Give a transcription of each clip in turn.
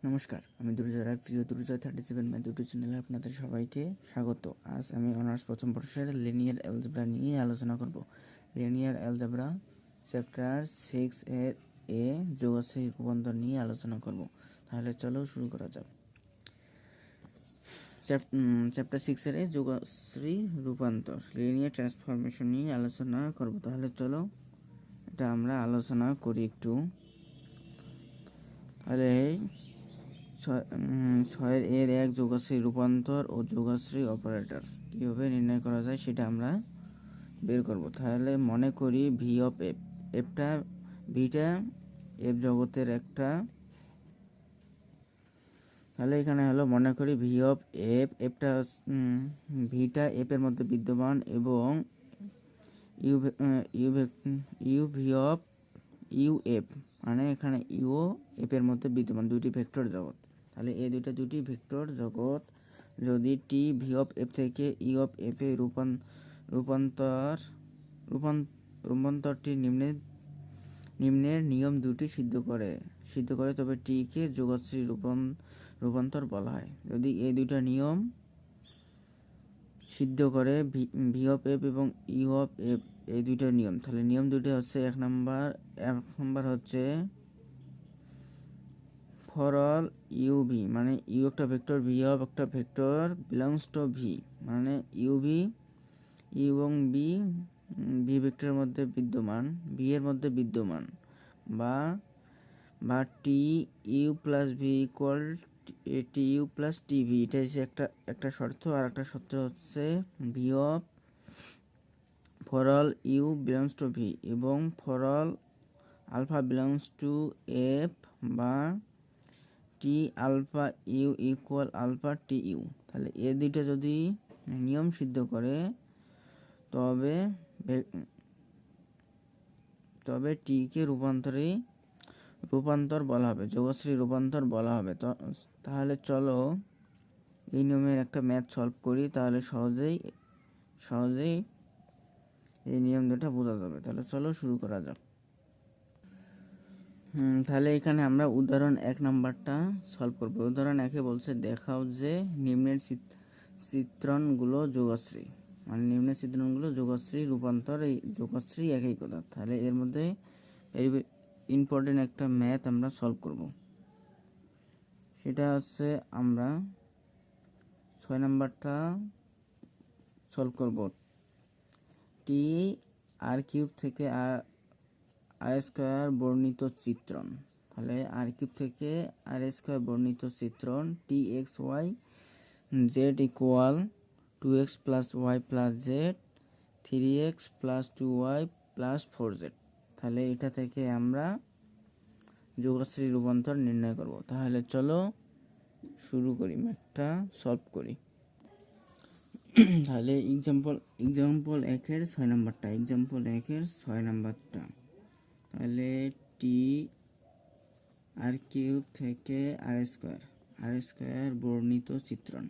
নমস্কার, আমি দুর্জয় প্রিয় দুর্জয় 37 ম্যাথ ইউটিউব চ্যানেলে আপনাদের সবাইকে স্বাগত। আজ আমি অনার্স প্রথম বর্ষের লিনিয়ার অ্যালজেব্রা নিয়ে আলোচনা করব। লিনিয়ার অ্যালজেব্রা চ্যাপ্টার 6 এর যোগশ্রী রূপান্তর নিয়ে আলোচনা করব। তাহলে চলো শুরু করা যাক। চ্যাপ্টার 6 এর যোগশ্রী রূপান্তর লিনিয়ার ট্রান্সফরমেশন নিয়ে আলোচনা করব। তাহলে চলো এটা আমরা আলোচনা করি একটু। তাহলে 6 এর এক যোগশ্রী রূপান্তর ও যোগশ্রী অপারেটর কীভাবে নির্ণয় করা যায় সেটা আমরা বের করব। তাহলে মনে করি V of F, Vita F জগতের একটা, তাহলে এখানে হলো মনে করি V of F, Vita F এর মধ্যে বিদ্যমান এবং U V of U F, মানে এখানে ইউ এফ এর মধ্যে বিদ্যমান দুইটি ভেক্টর জগৎ। তাহলে এই দুটি ভেক্টর জগৎ যদি টি ভি অফ এফ থেকে ই অফ এফ এ রূপান্তরটি নিম্নের নিয়ম দুটি সিদ্ধ করে তবে টিকে যোগশ্রী রূপান্তর বলা হয়। যদি এই দুইটা নিয়ম সিদ্ধ করে ভি অফ এফ এবং ইউ অফ এফ, এই দুইটা নিয়ম, তাহলে নিয়ম দুটো হচ্ছে এক নাম্বার হচ্ছে ফর অল ইউ ভি, মানে ইউ একটা ভেক্টর, ভি অফ একটা ভেক্টর বিলংস টু ভি, মানে ইউ এবং ভি ভেক্টরের মধ্যে বিদ্যমান, ভি এর মধ্যে বিদ্যমান, বা T u plus v equal T u plus T v, এটা হচ্ছে একটা শর্ত। আর একটা শর্ত হচ্ছে v of for all u belongs to v এবং for all alpha belongs to F, বা T alpha u equal alpha T U. তাহলে এ দুইটা যদি নিয়ম সিদ্ধ করে তবে টিকে রূপান্তর বলা হবে, যোগশ্রী রূপান্তর বলা হবে। তাহলে চলো এই নিয়মের একটা ম্যাথ সলভ করি, তাহলে সহজেই এই নিয়ম দুটা বোঝা যাবে। তাহলে চলো শুরু করা যাক। তাহলে এখানে আমরা উদাহরণ 1 নাম্বারটা সলভ করব। উদাহরণ 1-এ বলছে দেখাও যে নিম্নের চিত্রণগুলো যোগশ্রী, মানে নিম্নের চিত্রণগুলো যোগশ্রী রূপান্তর। এই যোগশ্রী একই কথা। তাহলে এর মধ্যে ভেরি ইম্পর্টেন্ট একটা ম্যাথ আমরা সলভ করব। সেটা হচ্ছে আমরা 6 নাম্বারটা সলভ করব। টি আর কিউব থেকে আর স্কোয়ার বর্ণিত চিত্রণ। তাহলে আর কিউব থেকে আর স্কোয়ার বর্ণিত চিত্রণ T x y z equal 2x plus Y plus z 3x plus 2y plus 4z। তাহলে এটা থেকে আমরা যোগশ্রী রূপান্তর নির্ণয় করব। তাহলে চলো শুরু করি, ম্যাথটা সলভ করি। তাহলে এক্সাম্পল 1-এর 6 নাম্বারটা, তাহলে টি আর কিউব থেকে আর স্কোয়ার বর্ণিত চিত্রণ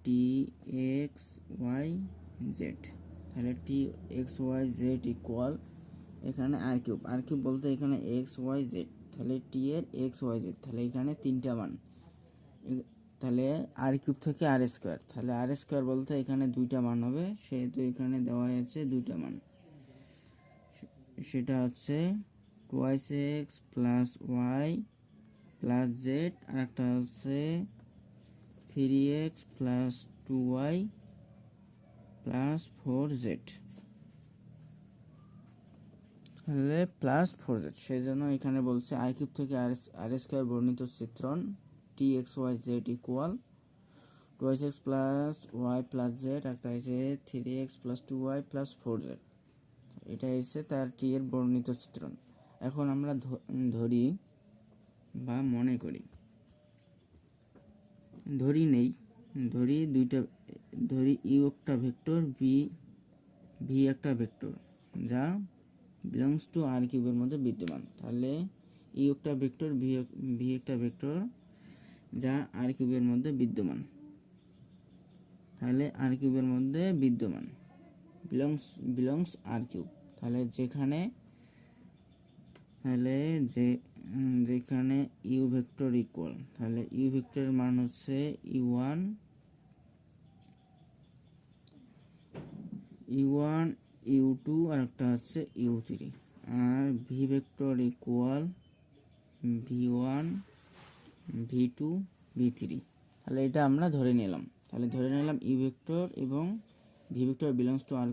টি এক্স ওয়াই জেড। তাহলে টি এক্স ওয়াই জেড ইকুয়াল, এখানে আর কিউব বলতে এখানে এক্স ওয়াই জেড, তাহলে টি এর এক্স ওয়াই জেড, তাহলে এখানে তিনটা মান। তাহলে আর কিউব থেকে আর স্কোয়ার, তাহলে আর স্কোয়ার বলতে এখানে দুইটা মান হবে, সেহেতু এখানে দেওয়া হয়েছে দুইটা মান। সেটা হচ্ছে 2x plus Y plus z, আর একটা হচ্ছে 3x plus 2y plus 4z, তাহলে প্লাস 4z। সেই জন্য এখানে বলছে আই কিউব থেকে আর স্কোয়ার বর্ণিত চিত্রণ T x y z equal 2x plus Y plus z, একটা হচ্ছে 3x plus 2y plus 4z। এটা হচ্ছে তার টি এর বর্ণিত চিত্রণ। এখন আমরা ধরি বা মনে করি, ধরি ইউ একটা ভেক্টর, ভি একটা ভেক্টর যা বিলংস টু আর কিউবের মধ্যে বিদ্যমান। তাহলে ইউ একটা ভেক্টর, ভি একটা ভেক্টর যা আর কিউবের মধ্যে বিদ্যমান। তাহলে আর কিউবের মধ্যে বিদ্যমান বিলংস আর কিউব। তাহলে যেখানে ইউ ভেক্টর ইকুয়াল, তাহলে ইউ ভেক্টরের মান হচ্ছে ইউ1 ইউ2 আর একটা হচ্ছে ইউ3, আর v vector equal v one v two ভি3। তাহলে এটা আমরা ধরে নিলাম। ইউ ভেক্টর এবং v vector belongs to R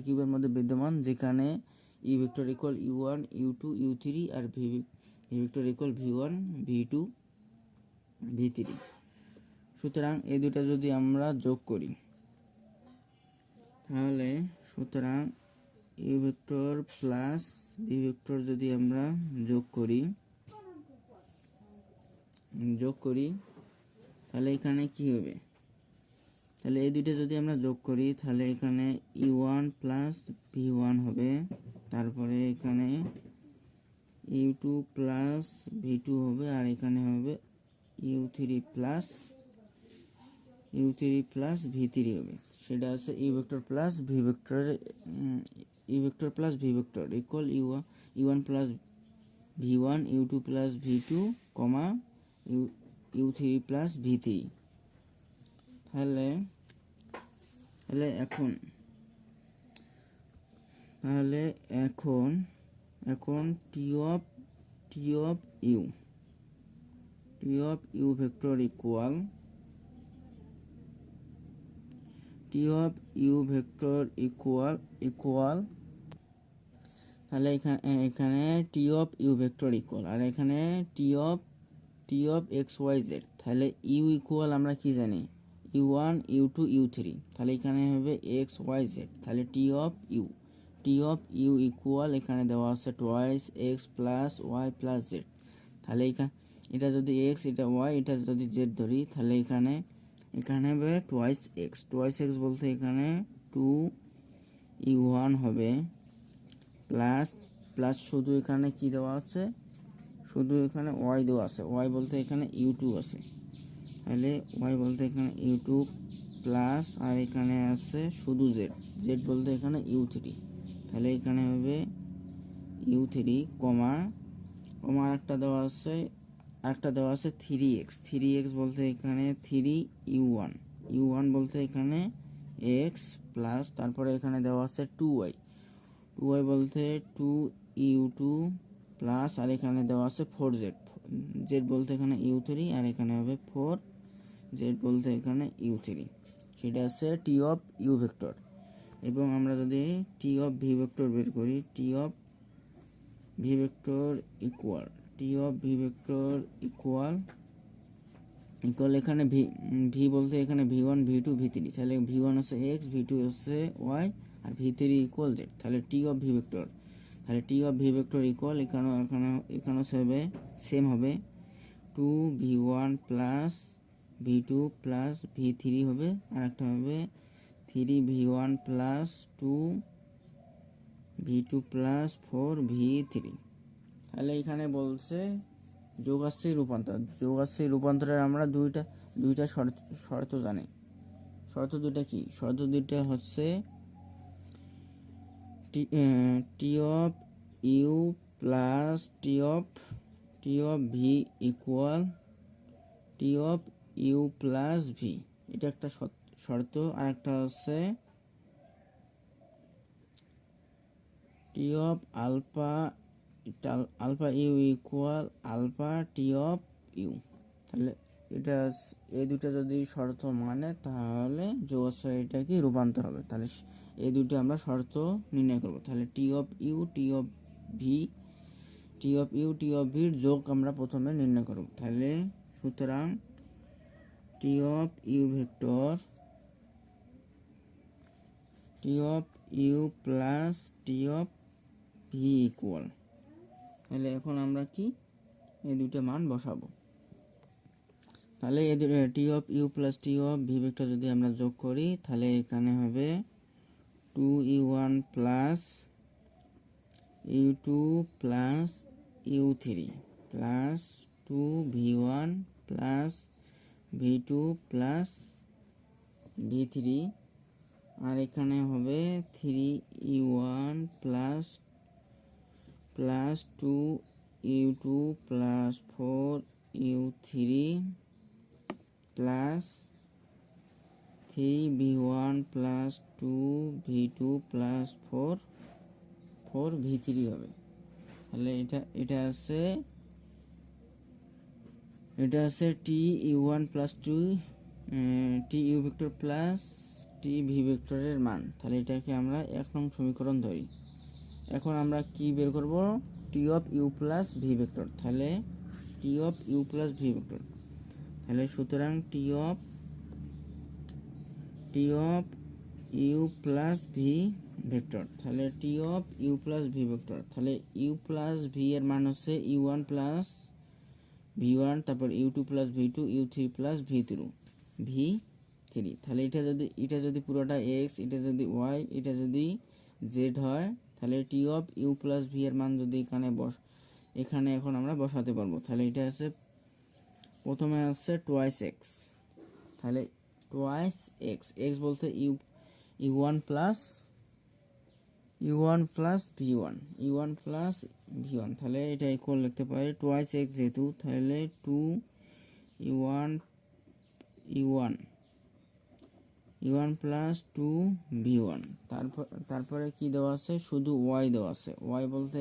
কিউবের মধ্যে বিদ্যমান, যেখানে u vector equal u one u two ইউ3 আর v vector equal v one v two ভি3। সুতরাং এই দুটা যদি আমরা যোগ করি, তাহলে সুতরাং u vector plus v vector যদি আমরা যোগ করি তাহলে এখানে কি হবে? তাহলে এই দুটো যদি আমরা যোগ করি তাহলে এখানে ইউ1 প্লাস ভি1 হবে, তারপরে এখানে ইউ2 প্লাস ভি2 হবে, আর এখানে হবে ইউ3 প্লাস ভি3 হবে। সেটা আছে you vector plus v vector equal ইউ1 plus V1 ইউ2 plus ভি2 comma ইউ3 plus ভি3। তাহলে এখন টি অফ ইউ ভেক্টর ইকুয়াল তাহলে এখানে টি অফ ইউ ভেক্টর ইকুয়াল, আর এখানে T of x y Z. তাহলে ইউ ইকুয়াল আমরা কি জানি? ইউ1 ইউ2 ইউ3। তাহলে এখানে হবে এক্স ওয়াই জেড। তাহলে টি অফ ইউ ইকুয়াল এখানে দেওয়া আছে twice X plus Y plus Z. তাহলে এটা যদি এক্স, এটা ওয়াই, এটা যদি জেড ধরি, তাহলে এখানে হবে টোয়াইস এক্স বলতে এখানে 2u1 হবে প্লাস শুধু এখানে কি দেওয়া আছে? শুধু এখানে ওয়াই দেওয়া আছে। ওয়াই বলতে এখানে ইউ2 আছে, তাহলে ওয়াই বলতে এখানে ইউ2 প্লাস, আর এখানে আছে শুধু জেড বলতে এখানে ইউ3। তাহলে এখানে হবে ইউ3 কমা আরেকটা দেওয়া আছে 3x বলতে এখানে 3u1 বলতে এখানে x প্লাস, তারপরে এখানে দেওয়া আছে 2y বলতে 2u2 প্লাস, আর এখানে দেওয়া আছে 4z বলতে এখানে u3, আর এখানে হবে 4z বলতে এখানে u3। সেটা আছে টি অফ ইউ ভেক্টর। এবং আমরা যদি টি অফ ভি ভেক্টর বের করি, টি অফ ভি ভেক্টর ইকুয়াল এখানে ভি বলতে এখানে ভি1 ভি2 ভি3। তাহলে ভি1 হচ্ছে এক্স, ভি2 হচ্ছে ওয়াই, আর ভি3 ইকুয়াল জেড। তাহলে T of v vector equal এখানে হবে সেম হবে 2v1 plus v2 plus v3 হবে, আর একটা হবে 3v1 plus 2v2 plus 4v3। তাহলে এখানে বলছে যোগাশ্রী রূপান্তরের আমরা দুইটা শর্ত জানি। শর্ত দুইটা কি? শর্ত দুইটা হচ্ছে T of u plus T of v equal T of u plus v, এটা একটা শর্ত। আর একটা হচ্ছে T of alpha u equal alpha T of u. তাহলে এই দুটো যদি শর্ত মানে, তাহলে যোগাশ্রয়ীটা কি রূপান্তর হবে। তাহলে এই দুটো আমরা শর্ত নির্ণয় করব। তাহলে টি অফ ভির যোগ আমরা প্রথমে নির্ণয় করব। তাহলে সুতরাং T of u plus T of v equal, তাহলে এখন আমরা কি এই দুটো মান বসাবো। তাহলে T of u plus T of v vector যদি আমরা যোগ করি, তাহলে এখানে হবে 2u1 plus u2 plus u3 plus 2v1 plus v2 plus v3 আর এখানে হবে 3u1 plus 2u2 plus 4u3 plus 3v1 plus 2v2 plus 4v3 হবে। তাহলে এটা আছে tu1 plus 2 tu vector plus tv ভেক্টরের মান। তাহলে এটাকে আমরা 1 নং সমীকরণ ধরি। এখন আমরা কি বের করব? t of u plus v vector. তাহলে t of u plus v vector. তাহলে সুতরাং t of u plus v vector. তাহলে t of u plus v vector. তাহলে u প্লাস v এর মান হচ্ছে u1 প্লাস v1, তারপর u2 plus v2, u3 plus v3। তাহলে এটা যদি পুরোটা x, এটা যদি y, এটা যদি z হয়, তাহলে t of u plus v এর মান যদি এখানে এখন আমরা বসাতে পারবো। তাহলে এটা আছে, প্রথমে আছে টোয়াইস x। তাহলে টোয়াইস x বলতে u1 plus v1 plus v1। তাহলে এটা ইকুয়াল লিখতে পারি টোয়াইস x যেহেতু, তাহলে 2u1 প্লাস 2v1। তারপরে কি দেওয়া আছে? শুধু y দেওয়া আছে। y বলতে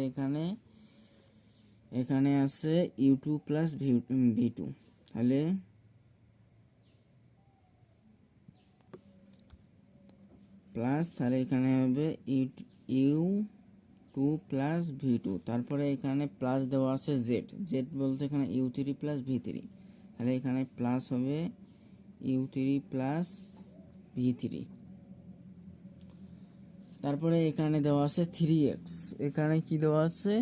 এখানে আছে u2 প্লাস v2। তাহলে এখানে হবে u2 প্লাস v2। তারপরে এখানে প্লাস দেওয়া আছে z বলতে এখানে u3 প্লাস v3। তাহলে এখানে প্লাস হবে u3 প্লাস v3। তারপরে এখানে দেওয়া আছে 3x। এখানে কি দেওয়া আছে?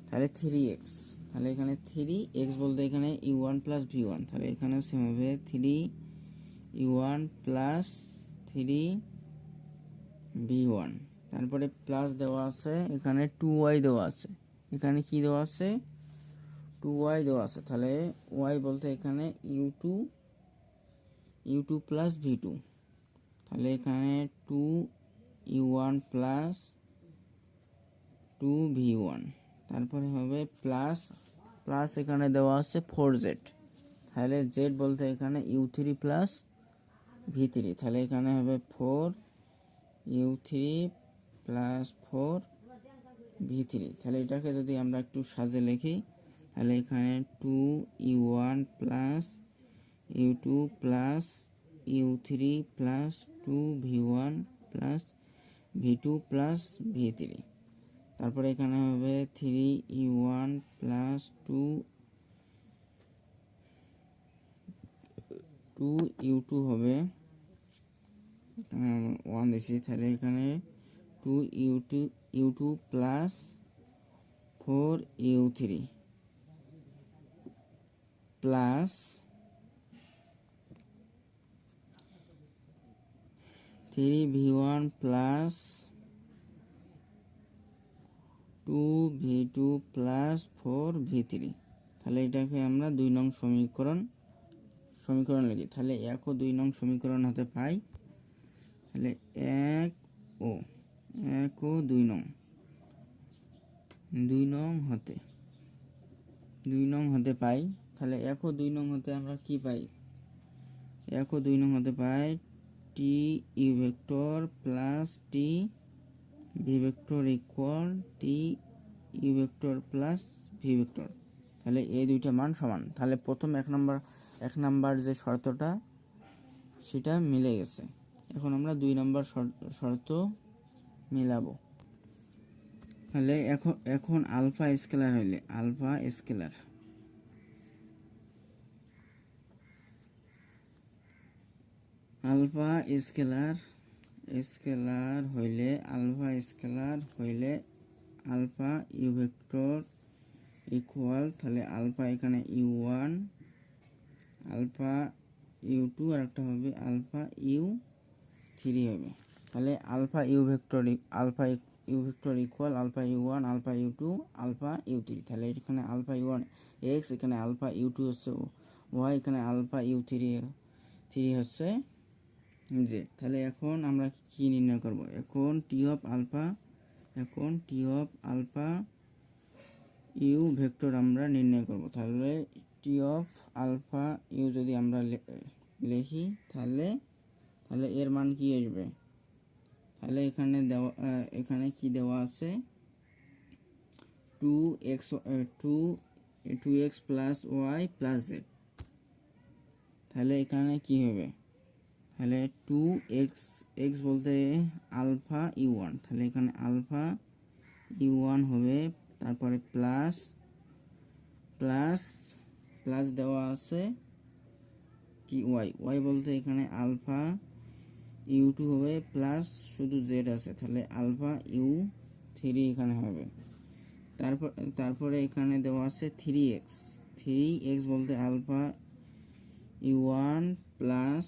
তাহলে 3x। তাহলে এখানে 3x বলতে এখানে u1 প্লাস v1। তাহলে এখানে সেম হবে 3u1 প্লাস 3v1। তারপরে প্লাস দেওয়া আছে, এখানে 2y দেওয়া আছে। এখানে কি দেওয়া আছে? 2y দেওয়া আছে। তাহলে y বলতে এখানে u2 প্লাস v2। তাহলে এখানে 2u1 প্লাস 2v1। তারপরে হবে প্লাস এখানে দেওয়া আছে 4z। তাহলে z বলতে এখানে u3 প্লাস v3। তাহলে এখানে হবে 4u3 প্লাস 4v3। তাহলে এটাকে যদি আমরা একটু সাজে লিখি, তাহলে এখানে 2u1 plus u2 plus u3 plus 2v1 plus v2 plus v3। তারপরে এখানে হবে 3u1 প্লাস 2u2 হবে, এখানে 1 দিয়েছি। তাহলে এখানে 2u2 plus 4u3 plus 3v1 plus 2v2 plus 4v3। তাহলে এটাকে আমরা 2 নং সমীকরণ লিখি। তাহলে 1 ও 2 নং সমীকরণ হতে পাই। তাহলে 1 ও 2 নং হতে পাই। তাহলে 1 ও 2 নং হতে আমরা কি পাই? 1 ও 2 নং হতে পাই T u vector plus T v vector equal T u vector plus v vector. তাহলে এই দুইটা মান সমান। তাহলে প্রথম এক নাম্বার যে শর্তটা সেটা মিলে গেছে। এখন আমরা 2 নম্বর শর্ত মিলাবো। তাহলে এখন আলফা স্কেলার হইলে আলফা স্কেলার হইলে আলফা ইউ ভেক্টর ইকুয়াল, তাহলে আলফা এখানে u1, আলফা u2 আর একটা হবে আলফা u3 হবে। তাহলে alpha u vector equal alpha u1, alpha u2, alpha u3। তাহলে এখানে আলফা u1 x, এখানে আলফা u2 হচ্ছে y, এখানে আলফা u3 হচ্ছে জেড। তাহলে এখন আমরা কি নির্ণয় করব? এখন টি অফ আলফা ইউ ভেক্টর আমরা নির্ণয় করব। তাহলে টি অফ আলফা ইউ যদি আমরা লিখি তাহলে এর মান কি আসবে? তাহলে এখানে কি দেওয়া আছে? 2x plus Y plus Z. তাহলে এখানে কি হবে? তাহলে 2x বলতে আলফা ইউ ওয়ান, তাহলে এখানে আলফা ইউ ওয়ান হবে, তারপরে প্লাস দেওয়া আছে কি ওয়াই বলতে এখানে আলফা ইউ টু হবে, প্লাস শুধু জেড আছে, তাহলে আলফা ইউ থ্রি এখানে হবে। তারপরে এখানে দেওয়া আছে 3x বলতে আলফা ইউ ওয়ান প্লাস,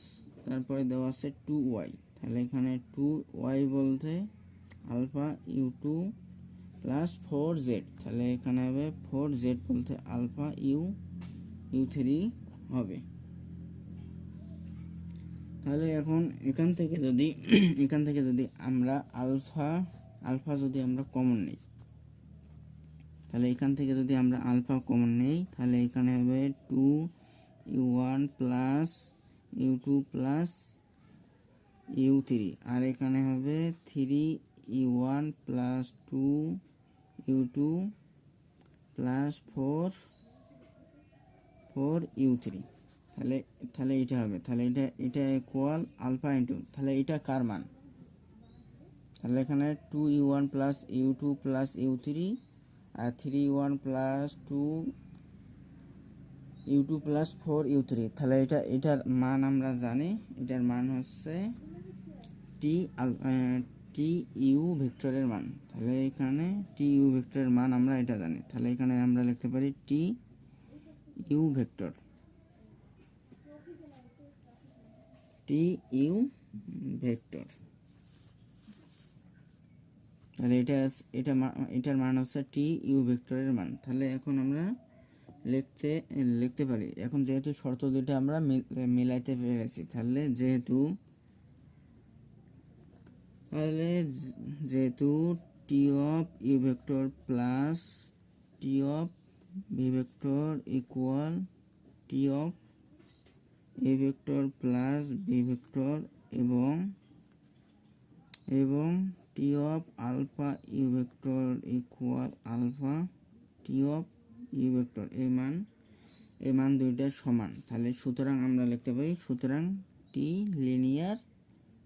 তারপরে দেওয়া আছে 2y, তাহলে এখানে 2y বলতে alpha you two plus 4z, তাহলে এখানে হবে 4z বলতে আলফা ইউ থ্রি হবে। তাহলে এখন এখান থেকে যদি আমরা আলফা যদি আমরা কমন নিই, তাহলে এখান থেকে যদি আমরা আলফা কমন নেই, তাহলে এখানে হবে 2u1 plus u2 plus u3, আর এখানে হবে 3u1 plus 2u2 plus 4u3। তাহলে এটা হবে, তাহলে এটা ইকুয়াল আলফা ইন্টু, তাহলে এটা কার মান? তাহলে এখানে 2u1 plus u2 plus u3 আর 3u1 plus 2u2 plus 4u3, তাহলে এটার মান আমরা জানি, এটার মান হচ্ছে টি ইউ ভেক্টরের মান। তাহলে এখানে টি ইউ ভেক্টরের মান আমরা এটা জানি, তাহলে এখানে আমরা লিখতে পারি টি ইউ ভেক্টর, তাহলে এটার মান হচ্ছে টি ইউ ভেক্টরের মান। তাহলে এখন আমরা লিখতে পারি, এখন যেহেতু শর্ত দুটো আমরা মিলাইতে পেরেছি, তাহলে যেহেতু T of u vector plus T of v vector equal T of a vector plus b vector এবং T of alpha u vector equal alpha T of u vector, এই মান দুইটার সমান। তাহলে সুতরাং আমরা লিখতে পারি, সুতরাং টি লিনিয়ার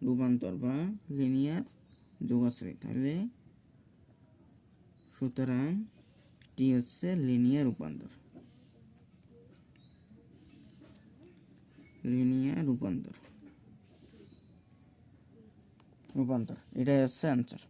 রূপান্তর বা লিনিয়ার যোগাশ্রী। তাহলে সুতরাং টি হচ্ছে লিনিয়ার রূপান্তর, রূপান্তর এটাই হচ্ছে অ্যান্সার।